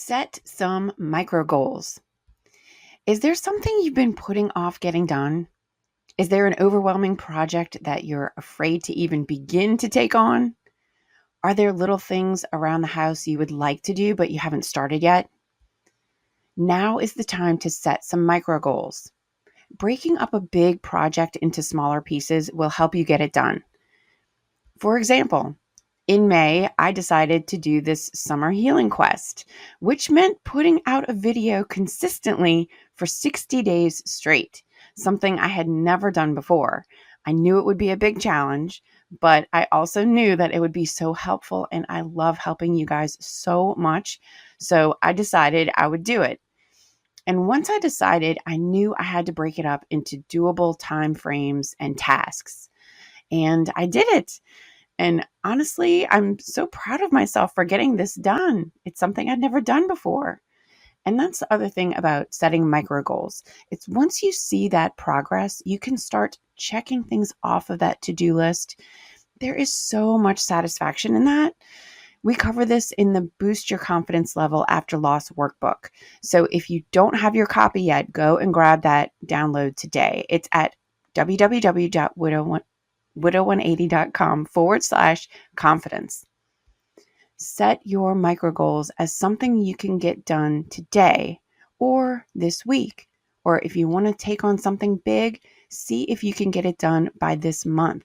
Set some micro goals. Is there something you've been putting off getting done? Is there an overwhelming project that you're afraid to even begin to take on? Are there little things around the house you would like to do but you haven't started yet? Now is the time to set some micro goals. Breaking up a big project into smaller pieces will help you get it done. For example, in May, I decided to do this summer healing quest, which meant putting out a video consistently for 60 days straight, something I had never done before. I knew it would be a big challenge, but I also knew that it would be so helpful, and I love helping you guys so much. So I decided I would do it. And once I decided, I knew I had to break it up into doable time frames and tasks. And I did it. And honestly, I'm so proud of myself for getting this done. It's something I'd never done before. And that's the other thing about setting micro goals. It's once you see that progress, you can start checking things off of that to-do list. There is so much satisfaction in that. We cover this in the Boost Your Confidence Level After Loss workbook. So if you don't have your copy yet, go and grab that download today. It's at www.widow180.com/confidence. Set your micro goals as something you can get done today or this week. Or if you want to take on something big, see if you can get it done by this month.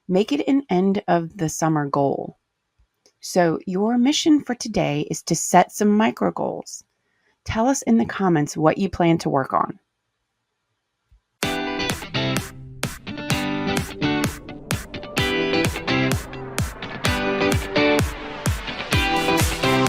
Make it an end of the summer goal. So your mission for today is to set some micro goals. Tell us in the comments what you plan to work on.